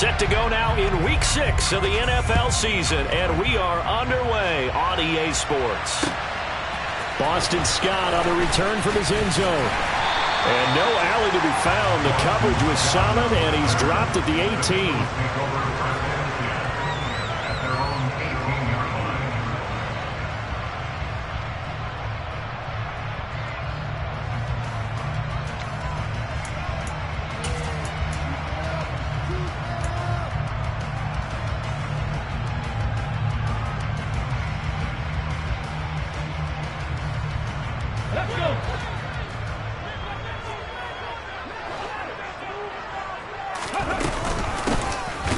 Set to go now in Week 6 of the NFL season, and we are underway on EA Sports. Boston Scott on the return from his end zone. And no alley to be found. The coverage was solid, and he's dropped at the 18.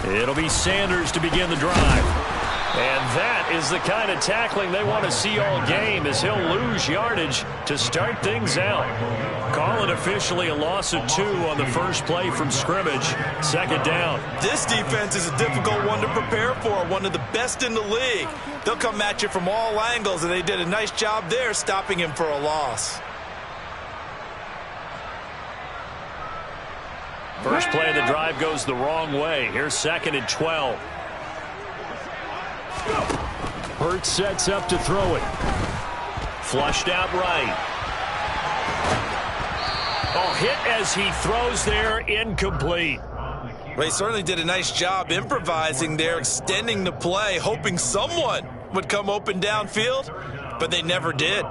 It'll be Sanders to begin the drive. And that is the kind of tackling they want to see all game, as he'll lose yardage to start things out. Call it officially a loss of 2 on the first play from scrimmage. Second down. This defense is a difficult one to prepare for, one of the best in the league. They'll come at you from all angles, and they did a nice job there stopping him for a loss. First play of the drive goes the wrong way. Here's 2nd and 12. Hurts sets up to throw it. Flushed out right. Oh, hit as he throws there, incomplete. Well, he certainly did a nice job improvising there, extending the play, hoping someone would come open downfield, but they never did.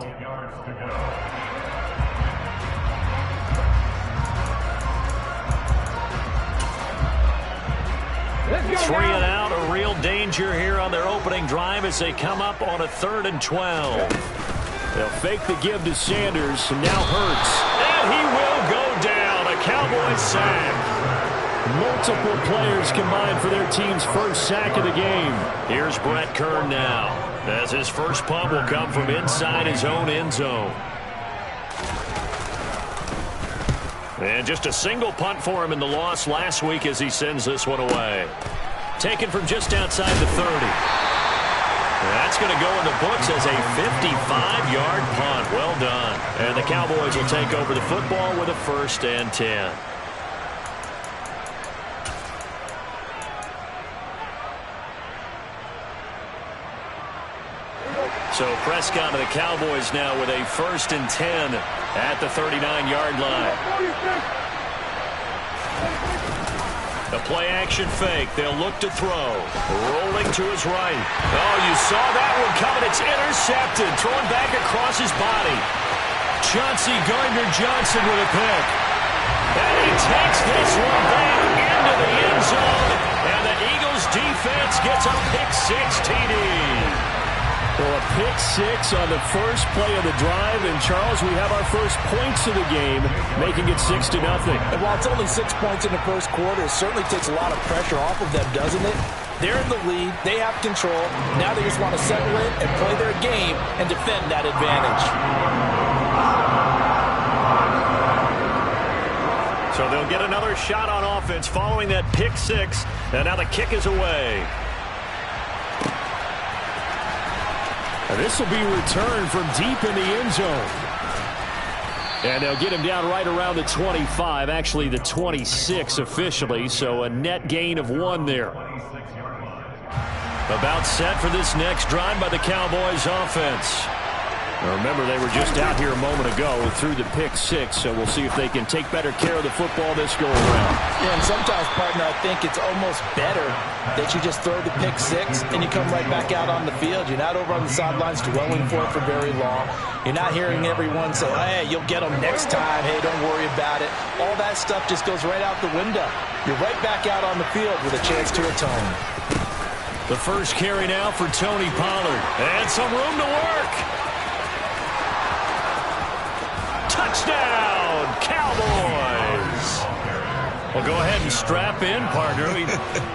3 and out, a real danger here on their opening drive as they come up on a 3rd and 12. They'll fake the give to Sanders, and now Hurts. And he will go down, a Cowboys sack. Multiple players combined for their team's first sack of the game. Here's Brett Kern now, as his first punt will come from inside his own end zone. And just a single punt for him in the loss last week as he sends this one away. Taken from just outside the 30. That's going to go in the books as a 55-yard punt. Well done. And the Cowboys will take over the football with a 1st and 10. So Prescott of the Cowboys now with a 1st and 10 at the 39-yard line. The play-action fake. They'll look to throw. Rolling to his right. Oh, you saw that one coming. It's intercepted. Thrown back across his body. Chauncey Gardner-Johnson with a pick. And he takes this one back into the end zone. And the Eagles defense gets a pick-6 TD. Well, a pick-6 on the first play of the drive. And, Charles, we have our first points of the game, making it 6-0. And while it's only 6 points in the first quarter, it certainly takes a lot of pressure off of them, doesn't it? They're in the lead. They have control. Now they just want to settle in and play their game and defend that advantage. So they'll get another shot on offense following that pick-6. And now the kick is away. This will be returned from deep in the end zone. And they'll get him down right around the 25, actually the 26 officially, so a net gain of 1 there. About set for this next drive by the Cowboys offense. Now remember, they were just out here a moment ago through the pick-6, so we'll see if they can take better care of the football this go-around. Yeah, and sometimes, partner, I think it's almost better that you just throw the pick-6 and you come right back out on the field. You're not over on the sidelines dwelling for it for very long. You're not hearing everyone say, hey, you'll get them next time. Hey, don't worry about it. All that stuff just goes right out the window. You're right back out on the field with a chance to atone. The first carry now for Tony Pollard. And some room to work. Touchdown, Cowboys. Well, go ahead and strap in, partner.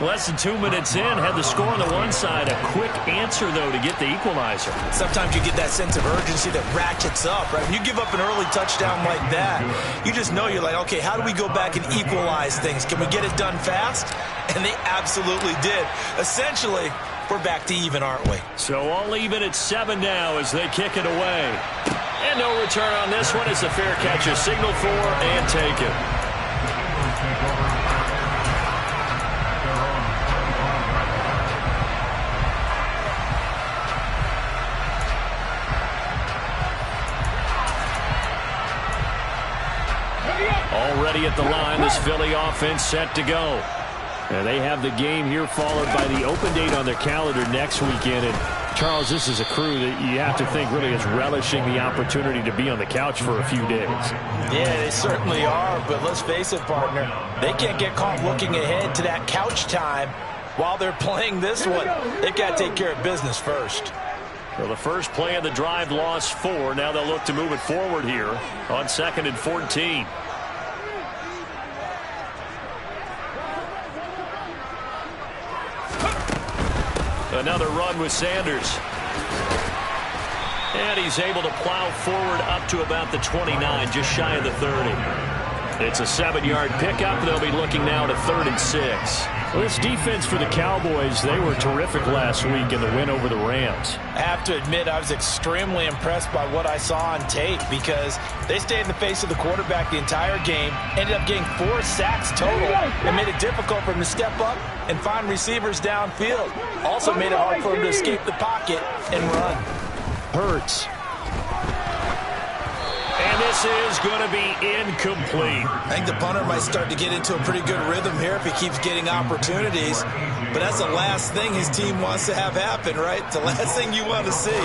Less than 2 minutes in, had the score on the one side. A quick answer, though, to get the equalizer. Sometimes you get that sense of urgency that ratchets up, right? When you give up an early touchdown like that, you just know you're like, okay, how do we go back and equalize things? Can we get it done fast? And they absolutely did. Essentially, we're back to even, aren't we? So all even at 7 now as they kick it away. And no return on this one as the fair catch is signaled for and taken. ready at the line. This Philly offense set to go. And they have the game here followed by the open date on their calendar next weekend. And Charles, this is a crew that you have to think really is relishing the opportunity to be on the couch for a few days. Yeah, they certainly are. But let's face it, partner, they can't get caught looking ahead to that couch time while they're playing this one. They've got to take care of business first. Well, the first play of the drive lost 4. Now they'll look to move it forward here on 2nd and 14. Another run with Sanders. And he's able to plow forward up to about the 29, just shy of the 30. It's a 7-yard pickup. They'll be looking now to 3rd and 6. Well, this defense for the Cowboys, they were terrific last week in the win over the Rams. I have to admit, I was extremely impressed by what I saw on tape because they stayed in the face of the quarterback the entire game, ended up getting 4 sacks total, and made it difficult for him to step up and find receivers downfield. Also made it hard for him to escape the pocket and run. Hurts. And this is going to be incomplete. I think the punter might start to get into a pretty good rhythm here if he keeps getting opportunities. But that's the last thing his team wants to have happen, right? The last thing you want to see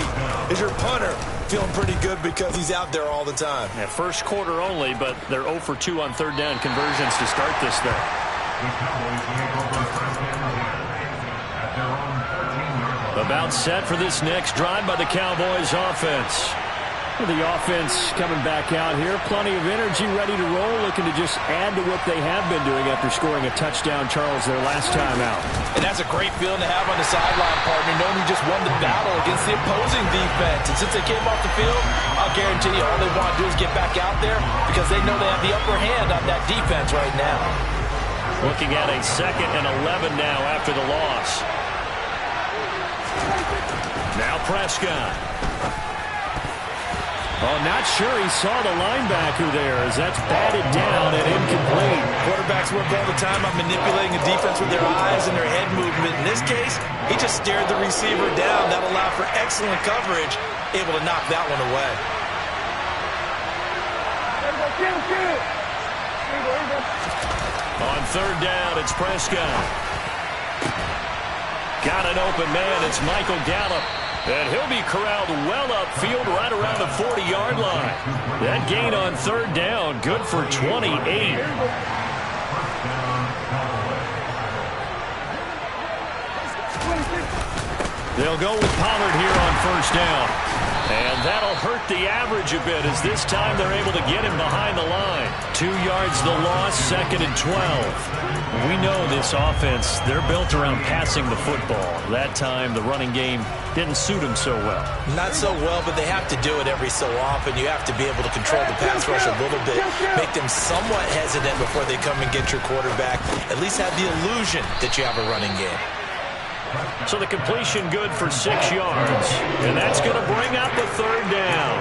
is your punter feeling pretty good because he's out there all the time. Yeah, first quarter only, but they're 0 for 2 on 3rd down conversions to start this thing. About set for this next drive by the Cowboys offense. The offense coming back out here. Plenty of energy, ready to roll, looking to just add to what they have been doing after scoring a touchdown, Charles, their last time out. And that's a great feeling to have on the sideline, partner, knowing you just won the battle against the opposing defense. And since they came off the field, I'll guarantee you all they want to do is get back out there because they know they have the upper hand on that defense right now. Looking at a 2nd and 11 now after the loss. Now Prescott. Oh, not sure he saw the linebacker there as that's batted down and incomplete. Quarterbacks work all the time on manipulating a defense with their eyes and their head movement. In this case, he just stared the receiver down. That allowed for excellent coverage, able to knock that one away. On 3rd down, it's Prescott. Got an open man. It's Michael Gallup. And he'll be corralled well upfield right around the 40-yard line. That gain on 3rd down, good for 28. They'll go with Pollard here on 1st down. And that'll hurt the average a bit as this time they're able to get him behind the line. 2 yards the loss, 2nd and 12. We know this offense, they're built around passing the football. That time the running game didn't suit them so well. Not so well, but they have to do it every so often. You have to be able to control the pass rush a little bit, make them somewhat hesitant before they come and get your quarterback. At least have the illusion that you have a running game. So the completion good for 6 yards. And that's going to bring up the 3rd down.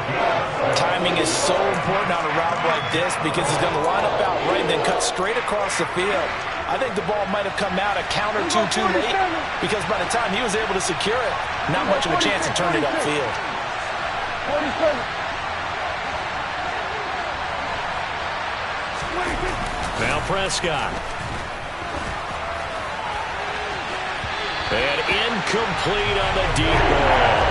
Timing is so important on a route like this because he's going to line up out right and then cut straight across the field. I think the ball might have come out a count or two too late because by the time he was able to secure it, not much of a chance to turn it upfield. Now Prescott. And incomplete on the deep ball.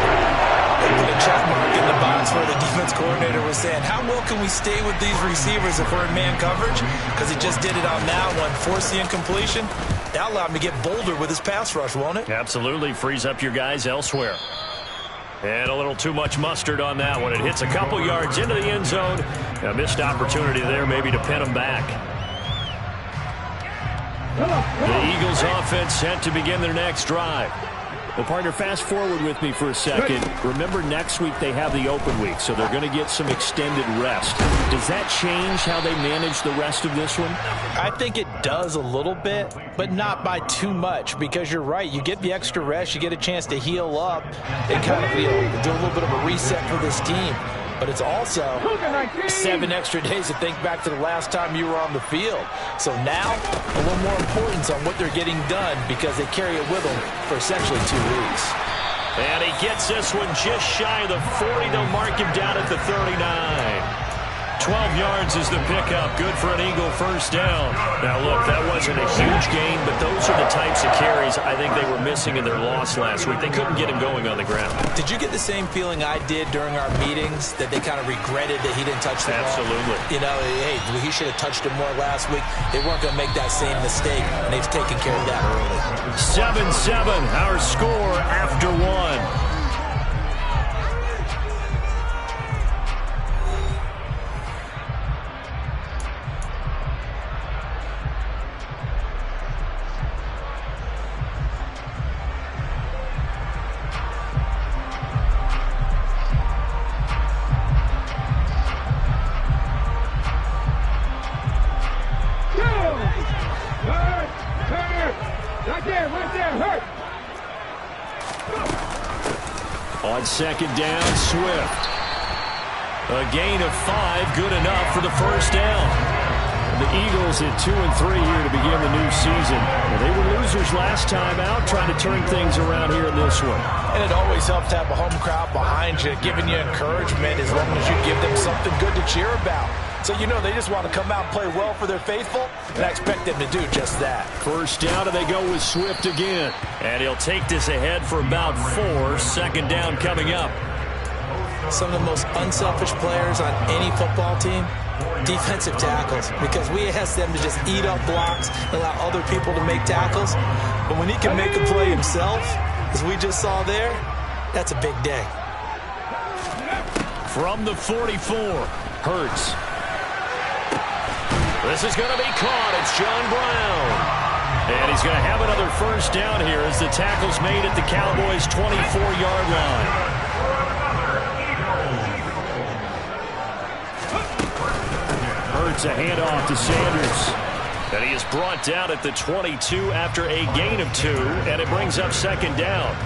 Put a check mark in the box where the defense coordinator was saying, how well can we stay with these receivers if we're in man coverage? Because he just did it on that one, forced the incompletion. That allowed him to get bolder with his pass rush, won't it? Absolutely. Frees up your guys elsewhere. And a little too much mustard on that one. It hits a couple yards into the end zone. A missed opportunity there maybe to pin him back. The Eagles offense set to begin their next drive. Well, partner, fast forward with me for a second. Remember, next week they have the open week, so they're going to get some extended rest. Does that change how they manage the rest of this one? I think it does a little bit, but not by too much, because you're right. You get the extra rest, you get a chance to heal up and kind of do a little bit of a reset for this team. But it's also 7 extra days to think back to the last time you were on the field. So now, a little more importance on what they're getting done because they carry it with them for essentially 2 weeks. And he gets this one just shy of the 40. They'll mark him down at the 39. 12 yards is the pickup. Good for an Eagle first down. Now, look, that wasn't a huge gain, but those are the types of carries I think they were missing in their loss last week. They couldn't get him going on the ground. Did you get the same feeling I did during our meetings, that they kind of regretted that he didn't touch the ball? Absolutely. You know, hey, he should have touched it more last week. They weren't going to make that same mistake, and they've taken care of that early. 7-7, our score after one. On second down, Swift. A gain of 5, good enough for the first down. The Eagles at 2-3 here to begin the new season. Well, they were losers last time out, trying to turn things around here in this one. And it always helps to have a home crowd behind you, giving you encouragement as long as you give them something good to cheer about. So, you know, they just want to come out and play well for their faithful, and I expect them to do just that. First down, and they go with Swift again. And he'll take this ahead for about 4. Second down coming up. Some of the most unselfish players on any football team, defensive tackles, because we ask them to just eat up blocks and allow other people to make tackles. But when he can make a play himself, as we just saw there, that's a big day. From the 44, Hurts. This is going to be caught. It's John Brown. And he's going to have another first down here as the tackle's made at the Cowboys' 24-yard line. Hurts a handoff to Sanders. And he is brought down at the 22 after a gain of 2, and it brings up second down.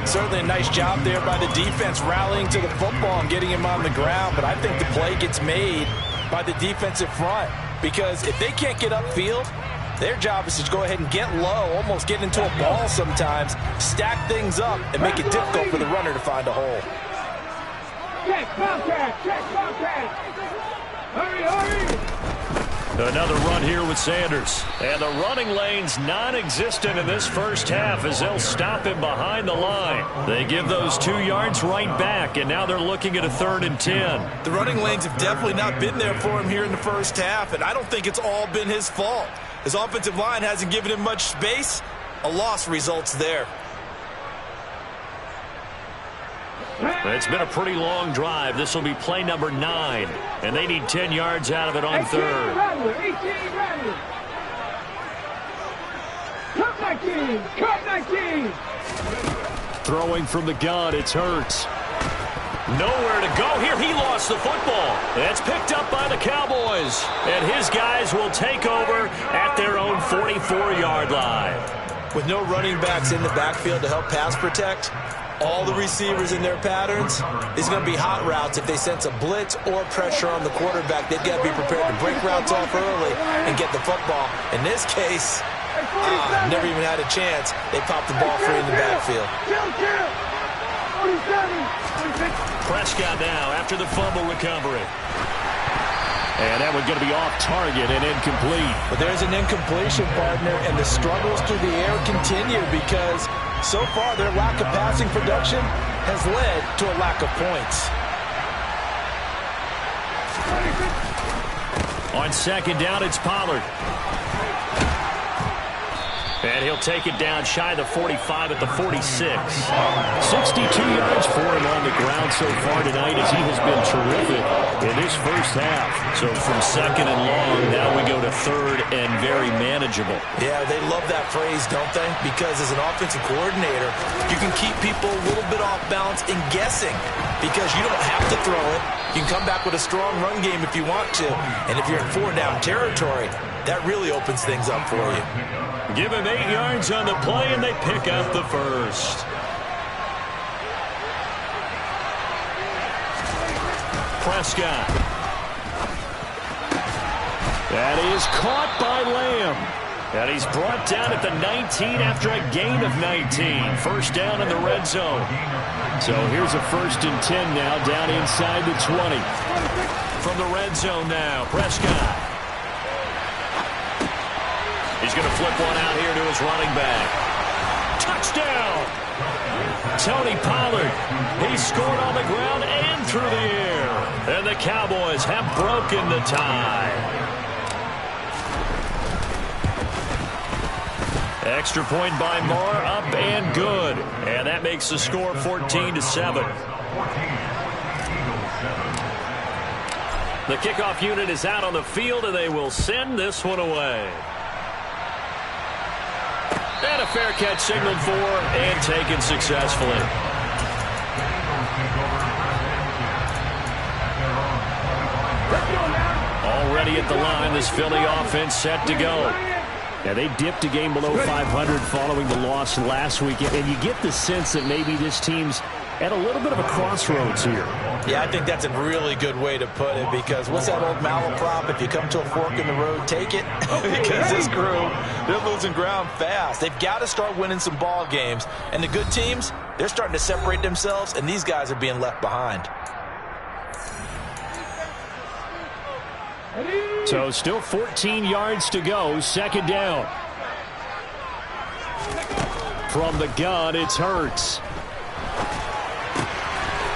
Certainly a nice job there by the defense rallying to the football and getting him on the ground, but I think the play gets made by the defensive front, because if they can't get upfield, their job is to go ahead and get low, almost get into a ball sometimes, stack things up, and make it difficult for the runner to find a hole. Check, Bobcat! Hurry! Another run here with Sanders. And the running lane's non-existent in this first half as they'll stop him behind the line. They give those 2 yards right back, and now they're looking at a 3rd and 10. The running lanes have definitely not been there for him here in the first half, and I don't think it's all been his fault. His offensive line hasn't given him much space. A loss results there. It's been a pretty long drive. This will be play number 9, and they need 10 yards out of it on 3rd. Cut 19! Throwing from the gun, it's Hurts. Nowhere to go here. He lost the football. That's picked up by the Cowboys, and his guys will take over at their own 44-yard line. With no running backs in the backfield to help pass protect, all the receivers in their patterns, it's going to be hot routes. If they sense a blitz or pressure on the quarterback, they've got to be prepared to break routes off early and get the football. In this case, never even had a chance. They popped the ball free in the backfield. Prescott now after the fumble recovery. And that one's going to be off target and incomplete. But there's an incompletion, partner, and the struggles through the air continue because so far their lack of passing production has led to a lack of points. On second down, it's Pollard. And he'll take it down shy of the 45 at the 46. 62 yards for him on the ground so far tonight as he has been terrific in this first half. So from second and long, now we go to 3rd and very manageable. Yeah, they love that phrase, don't they? Because as an offensive coordinator, you can keep people a little bit off balance and guessing because you don't have to throw it. You can come back with a strong run game if you want to. And if you're in 4-down territory, that really opens things up for you. Give him 8 yards on the play, and they pick up the first. Prescott. That is caught by Lamb. And he's brought down at the 19 after a gain of 19. First down in the red zone. So here's a 1st and 10 now down inside the 20. From the red zone now, Prescott. He's going to flip one out here to his running back. Touchdown! Tony Pollard. He scored on the ground and through the air. And the Cowboys have broken the tie. Extra point by Moore, up and good. And that makes the score 14-7. The kickoff unit is out on the field, and they will send this one away. And a fair catch signaled for and taken successfully. Already at the line, this Philly offense set to go. Yeah, they dipped a game below 500 following the loss last week, and you get the sense that maybe this team's at a little bit of a crossroads here. Yeah, I think that's a really good way to put it, because what's that old malaprop? If you come to a fork in the road, take it. Because this crew, they're losing ground fast. They've got to start winning some ball games. And the good teams, they're starting to separate themselves, and these guys are being left behind. So still 14 yards to go, second down. From the gun, it's Hurts.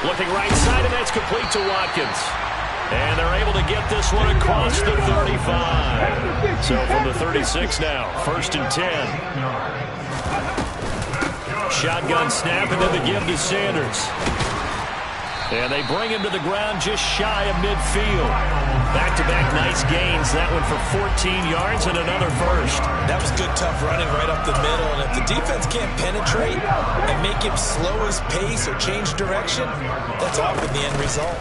Looking right side, and that's complete to Watkins. And they're able to get this one across the 35. So from the 36 now, 1st and 10. Shotgun snap, and then the give to Sanders. And they bring him to the ground just shy of midfield. Back-to-back nice gains. That one for 14 yards and another first. That was good, tough running right up the middle. And if the defense can't penetrate and make him slow his pace or change direction, that's often the end result.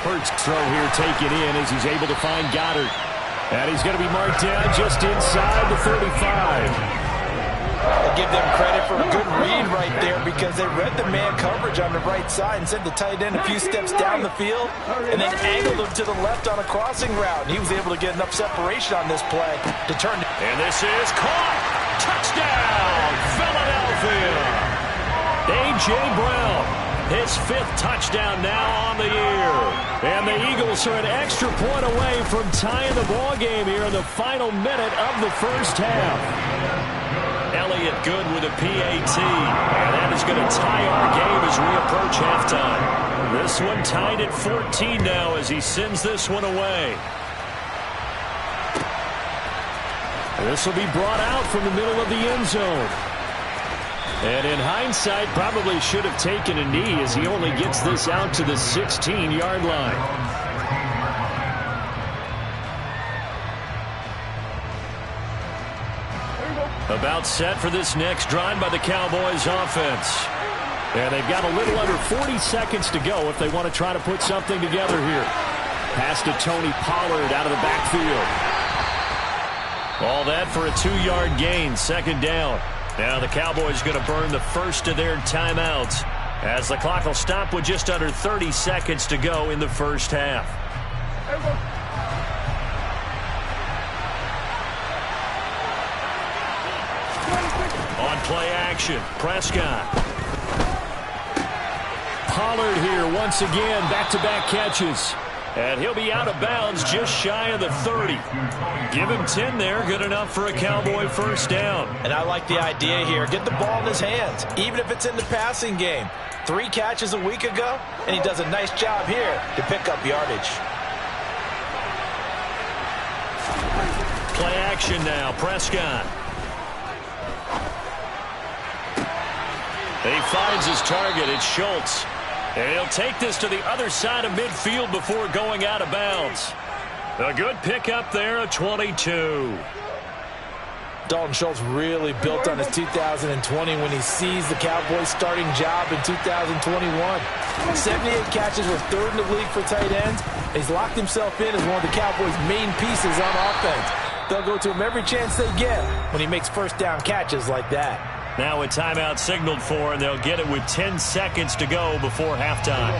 Hurts throw here taken in as he's able to find Goddard. And he's going to be marked down just inside the 35. I'll give them credit for a good read right there, because they read the man coverage on the right side and sent the tight end a few steps down the field and then angled him to the left on a crossing route. And he was able to get enough separation on this play to turn. And this is caught. Touchdown, Philadelphia. A.J. Brown, his 5th touchdown now on the year. And the Eagles are an extra point away from tying the ball game here in the final minute of the first half. Elliott good with a PAT, and that is going to tie our game as we approach halftime. This one tied at 14 now as he sends this one away. This will be brought out from the middle of the end zone. And in hindsight, probably should have taken a knee as he only gets this out to the 16-yard line. About set for this next drive by the Cowboys offense. And they've got a little under 40 seconds to go if they want to try to put something together here. Pass to Tony Pollard out of the backfield. All that for a 2-yard gain, second down. Now the Cowboys going to burn the first of their timeouts as the clock will stop with just under 30 seconds to go in the first half. On play action, Prescott. Pollard here once again, back-to-back catches. And he'll be out of bounds just shy of the 30. Give him 10 there, good enough for a Cowboy first down. And I like the idea here. Get the ball in his hands, even if it's in the passing game. 3 catches a week ago, and he does a nice job here to pick up yardage. Play action now, Prescott. He finds his target, it's Schultz. And he'll take this to the other side of midfield before going out of bounds. A good pickup there, a 22. Dalton Schultz really built on his 2020 when he seized the Cowboys' starting job in 2021. 78 catches, were 3rd in the league for tight ends. He's locked himself in as one of the Cowboys' main pieces on offense. They'll go to him every chance they get when he makes first down catches like that. Now a timeout signaled for, and they'll get it with 10 seconds to go before halftime.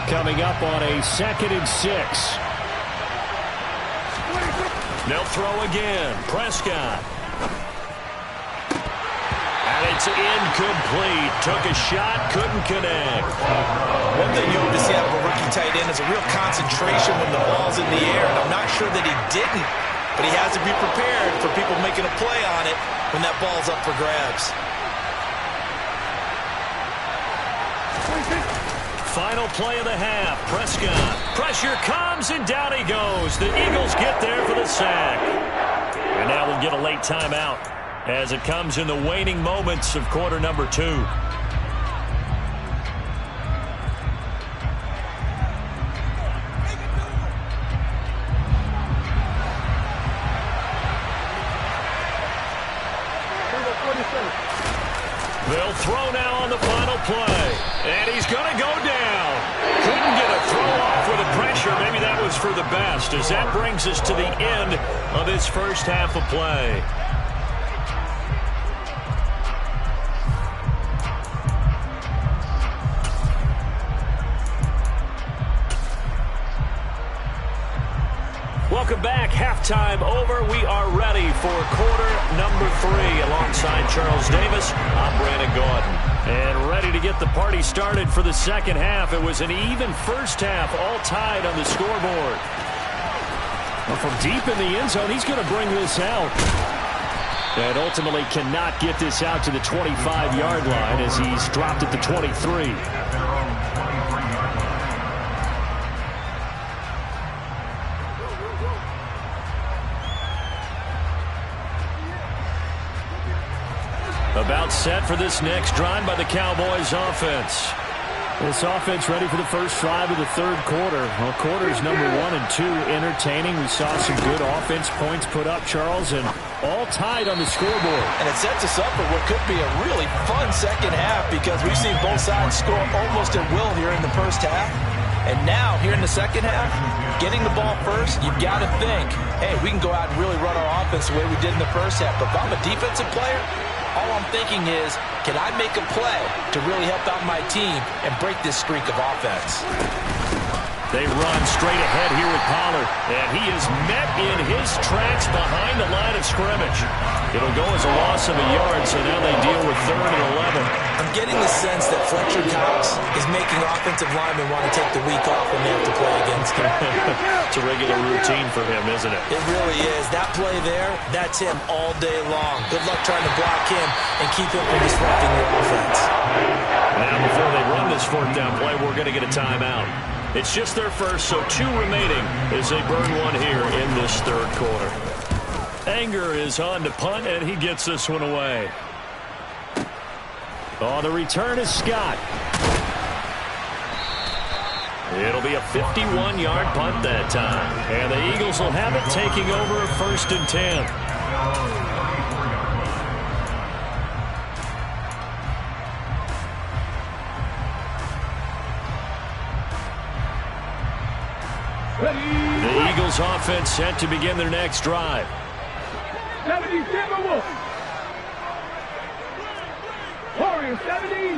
Coming up on a 2nd and 6. They'll throw again. Prescott. And it's incomplete. Took a shot, couldn't connect. One thing you hope to see out of a rookie tight end is a real concentration when the ball's in the air, and I'm not sure that he didn't, but he has to be prepared for people making a play on it when that ball's up for grabs. Final play of the half. Prescott. Pressure comes, and down he goes. The Eagles get there for the sack. And now we'll get a late timeout as it comes in the waning moments of quarter number 2. They'll throw now on the final play. And he's going to go down. Couldn't get a throw off with the pressure. Maybe that was for the best, as that brings us to the end of this first half of play. Welcome back. Halftime over. We are ready for quarter number 3. Alongside Charles Davis, I'm Brandon Gaudin. And ready to get the party started for the second half. It was an even first half, all tied on the scoreboard. Well, from deep in the end zone, he's going to bring this out. And ultimately cannot get this out to the 25-yard line as he's dropped at the 23. About set for this next drive by the Cowboys offense. This offense ready for the first drive of the third quarter. Well, quarters number 1 and 2 entertaining. We saw some good offense points put up, Charles, and all tied on the scoreboard. And it sets us up for what could be a really fun second half, because we've seen both sides score almost at will here in the first half. And now, here in the second half, getting the ball first, you've got to think, hey, we can go out and really run our offense the way we did in the first half. But if I'm a defensive player, all I'm thinking is, can I make a play to really help out my team and break this streak of offense? They run straight ahead here with Pollard, and he is met in his tracks behind the line of scrimmage. It'll go as a loss of a yard, so now they deal with 3rd and 11. I'm getting the sense that Fletcher Cox is making offensive linemen want to take the week off when they have to play against him. It's a regular routine for him, isn't it? It really is. That play there, that's him all day long. Good luck trying to block him and keep him from disrupting your offense. Now, before they run this 4th down play, we're going to get a timeout. It's just their first, so 2 remaining as they burn one here in this third quarter. Anger is on to punt, and he gets this one away. Oh, the return is Scott. It'll be a 51-yard punt that time. And the Eagles will have it, taking over 1st and 10. The Eagles offense set to begin their next drive. 70 Timberwolves. Warriors 70.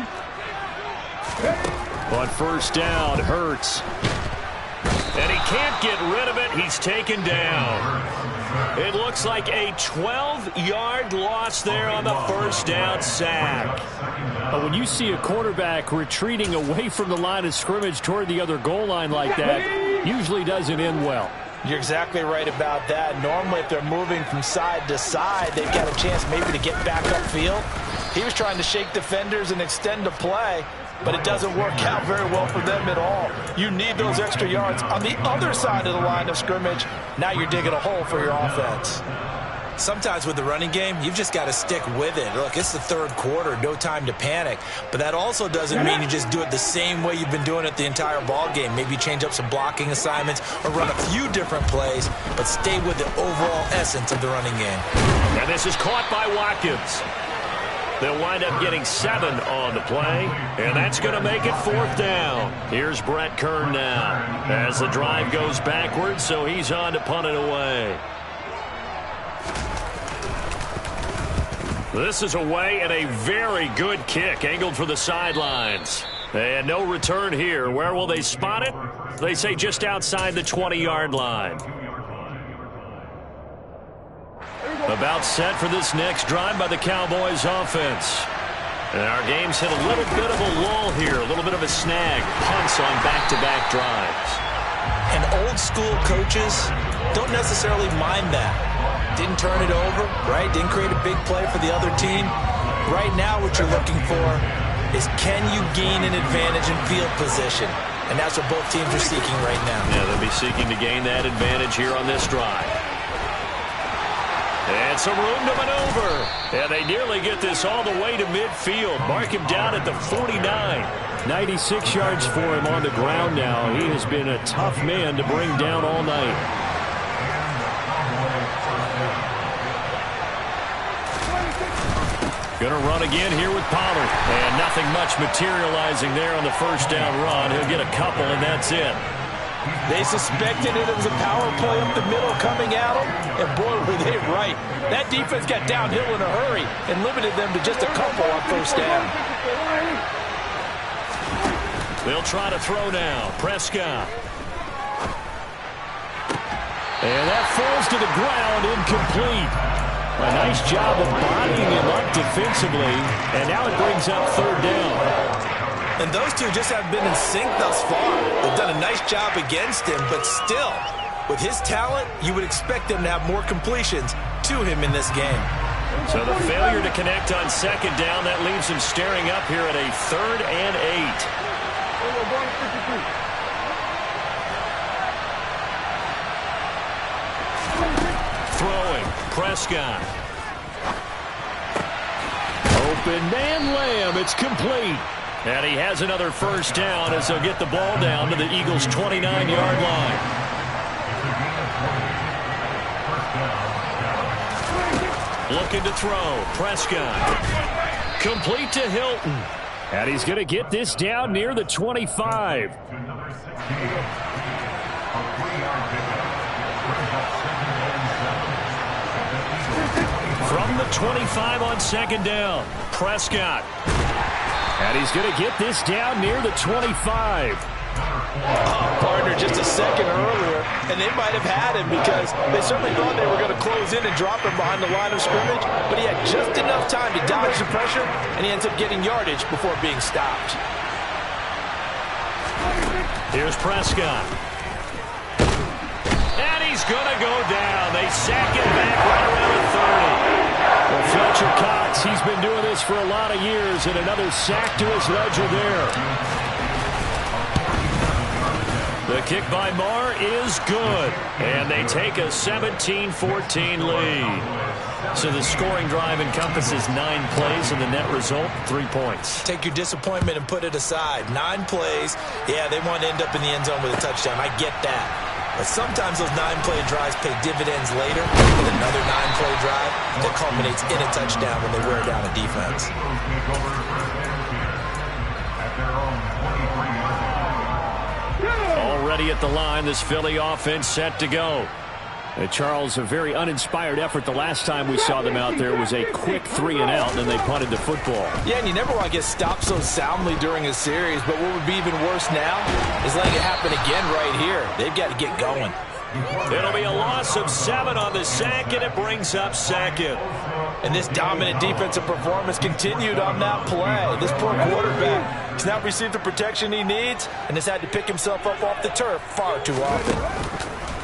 On 1st down, Hurts. And he can't get rid of it. He's taken down. It looks like a 12-yard loss there on the 1st down sack. When you see a quarterback retreating away from the line of scrimmage toward the other goal line like that, usually doesn't end well. You're exactly right about that. Normally, if they're moving from side to side, they've got a chance maybe to get back upfield. He was trying to shake defenders and extend the play, but it doesn't work out very well for them at all. You need those extra yards on the other side of the line of scrimmage. Now you're digging a hole for your offense. Sometimes with the running game, you've just got to stick with it. Look, it's the third quarter, no time to panic. But that also doesn't mean you just do it the same way you've been doing it the entire ball game. Maybe change up some blocking assignments or run a few different plays, but stay with the overall essence of the running game. And this is caught by Watkins. They'll wind up getting 7 on the play, and that's going to make it 4th down. Here's Brett Kern now as the drive goes backwards, so he's on to punt it away. This is away, and a very good kick angled for the sidelines. And no return here. Where will they spot it? They say just outside the 20-yard line. About set for this next drive by the Cowboys offense. And our game's hit a little bit of a lull here, a little bit of a snag. Punts on back-to-back drives. And old-school coaches don't necessarily mind that. Didn't turn it over, right? Didn't create a big play for the other team. Right now what you're looking for is, can you gain an advantage in field position? And that's what both teams are seeking right now. Yeah, they'll be seeking to gain that advantage here on this drive. And some room to maneuver. And they nearly get this all the way to midfield. Mark him down at the 49. 96 yards for him on the ground now. He has been a tough man to bring down all night. Going to run again here with Pollard. And nothing much materializing there on the first down run. He'll get a couple, and that's it. They suspected it was a power play up the middle coming at them, and boy, were they right. That defense got downhill in a hurry and limited them to just a couple on first down. They'll try to throw now. Prescott. And that falls to the ground, incomplete. A nice job of bodying him up defensively, and now it brings up third down. And those two just have been in sync thus far. They've done a nice job against him, but still, with his talent, you would expect them to have more completions to him in this game. So the failure to connect on second down, that leaves him staring up here at a 3rd and 8. Throwing, Prescott. Open man Lamb, it's complete. And he has another first down as they'll get the ball down to the Eagles' 29-yard line. Looking to throw. Prescott. Complete to Hilton. And he's going to get this down near the 25. From the 25 on second down. Prescott. And he's going to get this down near the 25. Partner just a second earlier, and they might have had him because they certainly thought they were going to close in and drop him behind the line of scrimmage, but he had just enough time to dodge the pressure, and he ends up getting yardage before being stopped. Here's Prescott. And he's going to go down. They sack him back right around the 30. Well, Fletcher Cox, he's been doing this for a lot of years, and another sack to his ledger there. The kick by Marr is good, and they take a 17-14 lead. So the scoring drive encompasses 9 plays, and the net result, 3 points. Take your disappointment and put it aside. 9 plays. Yeah, they want to end up in the end zone with a touchdown. I get that. But sometimes those 9-play drives pay dividends later with another 9-play drive that culminates in a touchdown when they wear down a defense. Already at the line, this Philly offense set to go. Charles, a very uninspired effort. The last time we saw them out there was a quick 3-and-out, and then they punted the football. Yeah, and you never want to get stopped so soundly during a series, but what would be even worse now is letting it happen again right here. They've got to get going. It'll be a loss of 7 on the sack, and it brings up second. And this dominant defensive performance continued on that play. This poor quarterback has not received the protection he needs and has had to pick himself up off the turf far too often.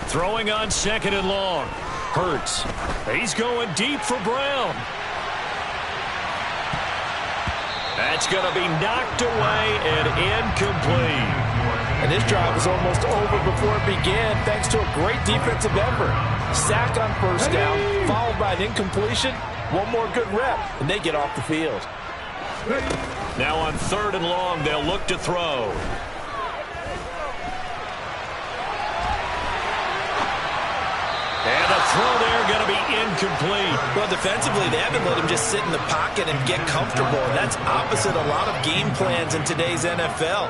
Throwing on second and long. Hurts. He's going deep for Brown. That's going to be knocked away and incomplete. And this drive was almost over before it began thanks to a great defensive effort. Sack on first down, followed by an incompletion. One more good rep, and they get off the field. Now on third and long, they'll look to throw. And the throw there going to be incomplete. Well, defensively, they haven't let him just sit in the pocket and get comfortable. That's opposite a lot of game plans in today's NFL.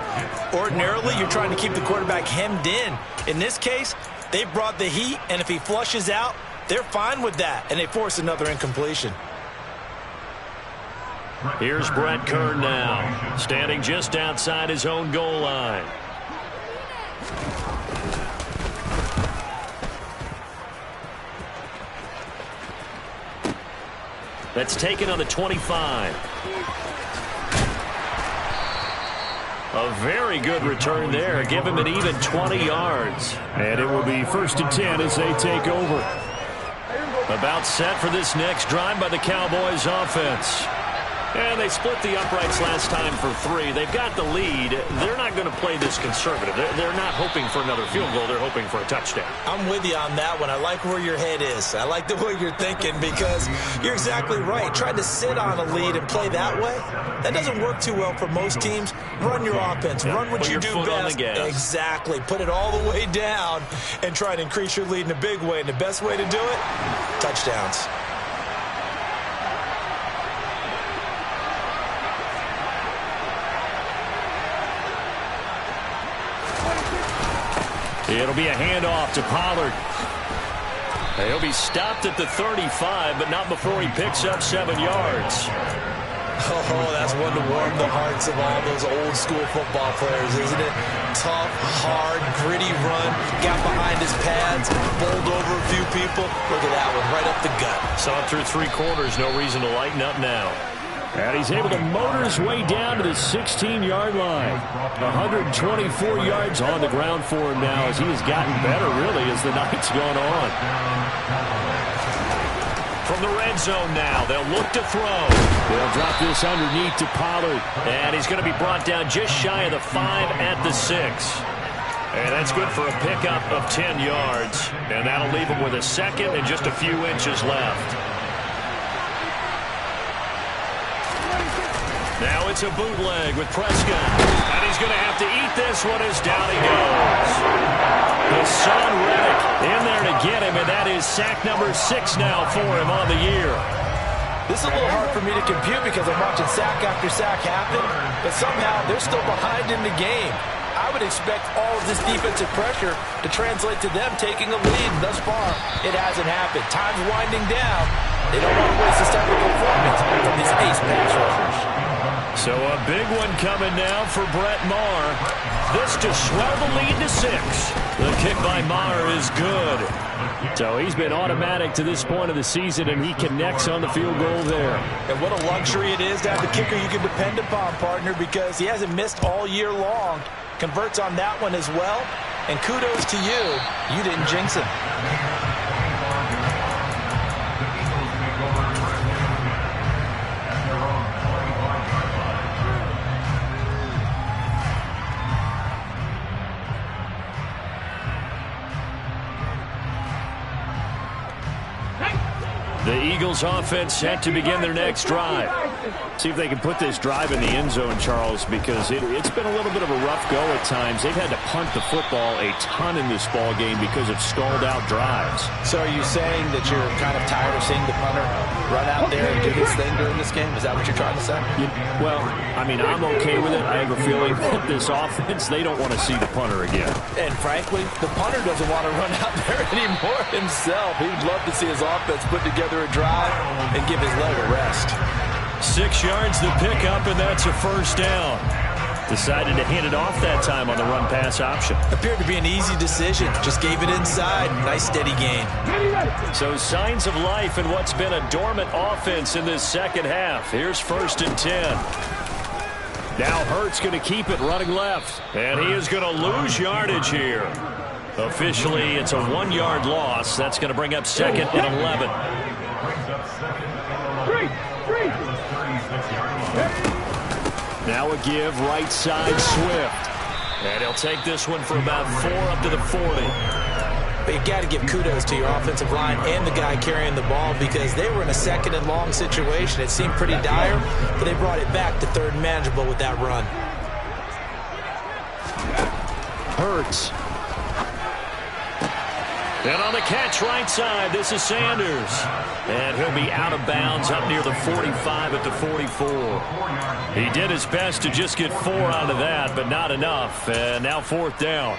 Ordinarily, you're trying to keep the quarterback hemmed in. In this case, they brought the heat, and if he flushes out, they're fine with that, and they force another incompletion. Here's Brett Kern now, standing just outside his own goal line. That's taken on the 25. A very good return there. Give him an even 20 yards. And it will be 1st and 10 as they take over. About set for this next drive by the Cowboys offense. And they split the uprights last time for 3. They've got the lead. They're not going to play this conservative. They're not hoping for another field goal. They're hoping for a touchdown. I'm with you on that one. I like where your head is. I like the way you're thinking because you're exactly right. Trying to sit on a lead and play that way, that doesn't work too well for most teams. Run your offense. Run what you do best. Exactly. Put it all the way down and try to increase your lead in a big way. And the best way to do it, touchdowns. It'll be a handoff to Pollard. He'll be stopped at the 35, but not before he picks up 7 yards. Oh, that's one to warm the hearts of all those old school football players, isn't it? Tough, hard, gritty run. Got behind his pads, bowled over a few people. Look at that one, right up the gut. Saw it through 3 quarters. No reason to lighten up now. And he's able to motor his way down to the 16-yard line. 124 yards on the ground for him now as he has gotten better, really, as the night's gone on. From the red zone now, they'll look to throw. They'll drop this underneath to Pollard. And he's going to be brought down just shy of the 5 at the 6. And that's good for a pickup of 10 yards. And that'll leave him with a second and just a few inches left. Now it's a bootleg with Prescott. And he's going to have to eat this one as down he goes. Hassan Reddick in there to get him, and that is sack number 6 now for him on the year. This is a little hard for me to compute because I'm watching sack after sack happen, but somehow they're still behind in the game. I would expect all of this defensive pressure to translate to them taking a lead. Thus far, it hasn't happened. Time's winding down. They don't want to waste this type of performance from these ace pass rushers. So a big one coming now for Brett Maher. This to swell the lead to 6. The kick by Maher is good. So he's been automatic to this point of the season, and he connects on the field goal there. And what a luxury it is to have a kicker you can depend upon, partner, because he hasn't missed all year long. Converts on that one as well. And kudos to you. You didn't jinx him. The Eagles offense set to begin their next drive. See if they can put this drive in the end zone, Charles, because it's been a little bit of a rough go at times. They've had to punt the football a ton in this ball game because of stalled out drives. So are you saying that you're kind of tired of seeing the punter run out there and do his thing during this game? Is that what you're trying to say? Well, I mean, I'm okay with it. I have a feeling that this offense, they don't want to see the punter again. And frankly, the punter doesn't want to run out there anymore himself. He would love to see his offense put together a drive and give his leg a rest. 6 yards the pickup, and that's a first down. Decided to hand it off that time on the run-pass option. Appeared to be an easy decision. Just gave it inside. Nice steady gain. So signs of life in what's been a dormant offense in this second half. Here's 1st and 10. Now Hurts going to keep it running left. And he is going to lose yardage here. Officially, it's a 1-yard loss. That's going to bring up 2nd and 11. Now a give right side Swift. And he'll take this one for about 4 up to the 40. But you got to give kudos to your offensive line and the guy carrying the ball because they were in a 2nd and long situation. It seemed pretty dire, but they brought it back to 3rd and manageable with that run. Hurts. And on the catch right side, this is Sanders. And he'll be out of bounds up near the 45 at the 44. He did his best to just get 4 out of that, but not enough. And now 4th down.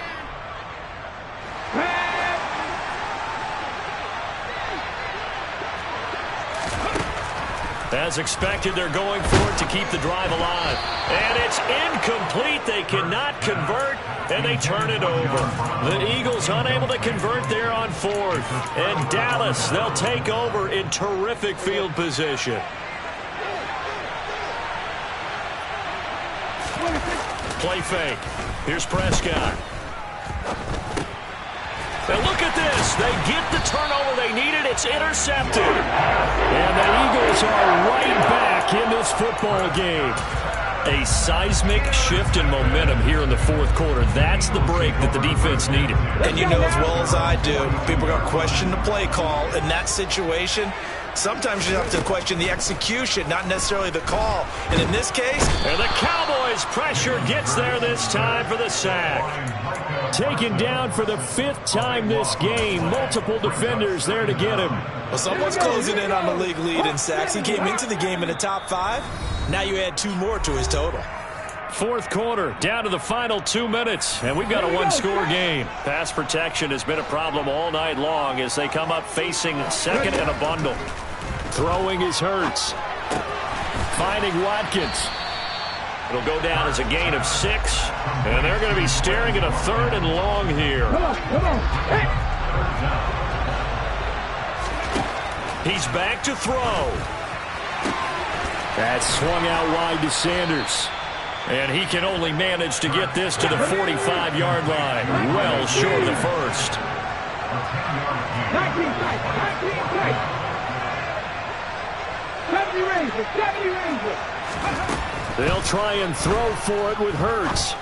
As expected, they're going for it to keep the drive alive. And it's incomplete. They cannot convert. and they turn it over. The Eagles unable to convert there on fourth. And Dallas, they'll take over in terrific field position. Play fake. Here's Prescott. And look at this. They get the turnover they needed. It's intercepted. And the Eagles are right back in this football game. A seismic shift in momentum here in the fourth quarter. That's the break that the defense needed. And you know as well as I do, people are going to question the play call in that situation. Sometimes you have to question the execution, not necessarily the call. And in this case... And the Cowboys' pressure gets there this time for the sack. Taken down for the 5th time this game. Multiple defenders there to get him. Well, someone's closing in on the league lead in sacks. He came into the game in the top 5. Now you add 2 more to his total. Fourth quarter, down to the final 2 minutes, and we've got a one-score game. Pass protection has been a problem all night long as they come up facing second and a bundle. Throwing is Hurts. Finding Watkins. It'll go down as a gain of 6, and they're going to be staring at a 3rd and long here. Come on. Hey. He's back to throw. That swung out wide to Sanders. And he can only manage to get this to the 45-yard line. Well short of the first. 19 tight. 70 Rangers. They'll try and throw for it with Hurts.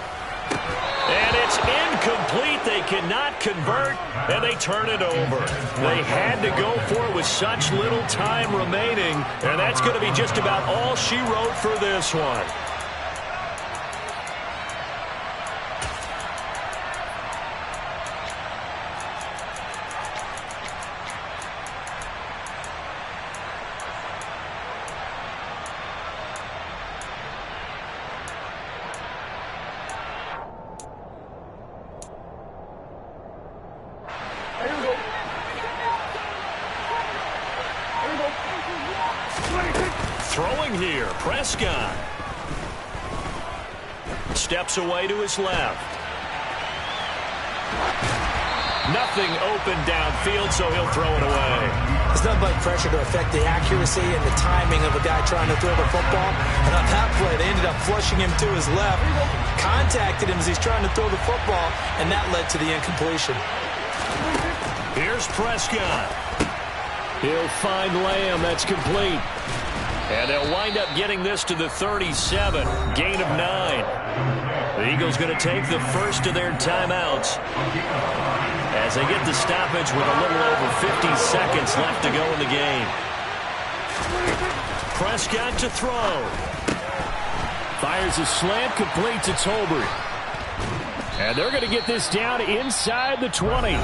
And it's incomplete. They cannot convert, and they turn it over. They had to go for it with such little time remaining, and that's going to be just about all she wrote for this one. Throwing here, Prescott. Steps away to his left. Nothing open downfield, so he'll throw it away. There's nothing like pressure to affect the accuracy and the timing of a guy trying to throw the football. And on that play, they ended up flushing him to his left, contacted him as he's trying to throw the football, and that led to the incompletion. Here's Prescott. He'll find Lamb. That's complete. And they'll wind up getting this to the 37. Gain of 9. The Eagles going to take the first of their timeouts as they get the stoppage with a little over 50 seconds left to go in the game. Prescott to throw. Fires a slant, complete to Tolbert. And they're going to get this down inside the 20.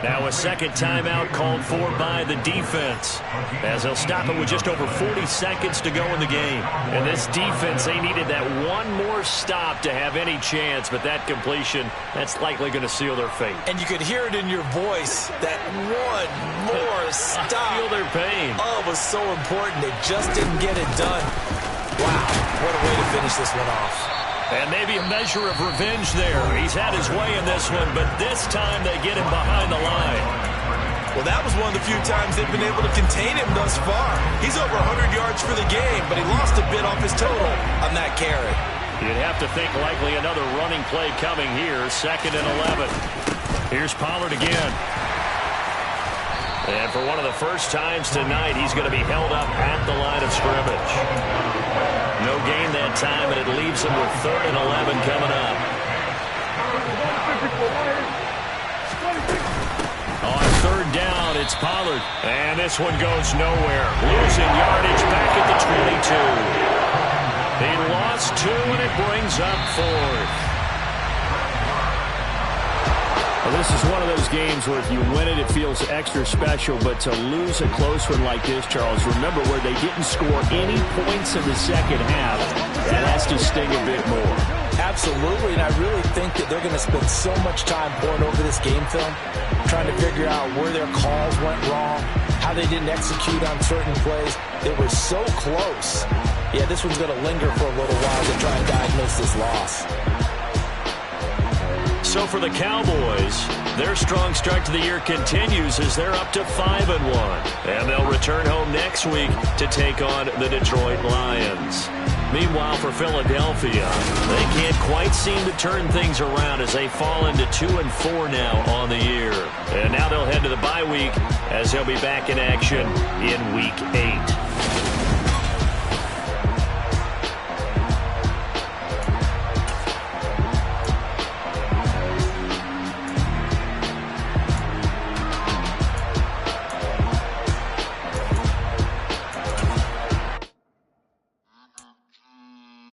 Now a second timeout called for by the defense as they'll stop it with just over 40 seconds to go in the game. And this defense, they needed that one more stop to have any chance, but that completion, that's likely going to seal their fate. And you could hear it in your voice, that one more stop. I feel their pain. Oh, it was so important. They just didn't get it done. Wow, what a way to finish this one off. And maybe a measure of revenge there. He's had his way in this one, but this time they get him behind the line. Well, that was one of the few times they've been able to contain him thus far. He's over 100 yards for the game, but he lost a bit off his total on that carry. You'd have to think likely another running play coming here, 2nd and 11. Here's Pollard again. And for one of the first times tonight, he's going to be held up at the line of scrimmage. No gain that time, and it leaves him with 3rd and 11 coming up. On 3rd down, it's Pollard. And this one goes nowhere. Losing yardage back at the 22. He lost 2, and it brings up 4th. Well, this is one of those games where if you win it, it feels extra special. But to lose a close one like this, Charles, remember where they didn't score any points in the second half. That has to sting a bit more. Absolutely, and I really think that they're going to spend so much time pouring over this game film, trying to figure out where their calls went wrong, how they didn't execute on certain plays. They were so close. Yeah, this one's going to linger for a little while to try and diagnose this loss. So for the Cowboys, their strong start to the year continues as they're up to 5-1. And they'll return home next week to take on the Detroit Lions. Meanwhile, for Philadelphia, they can't quite seem to turn things around as they fall into 2-4 now on the year. And now they'll head to the bye week as they'll be back in action in Week 8.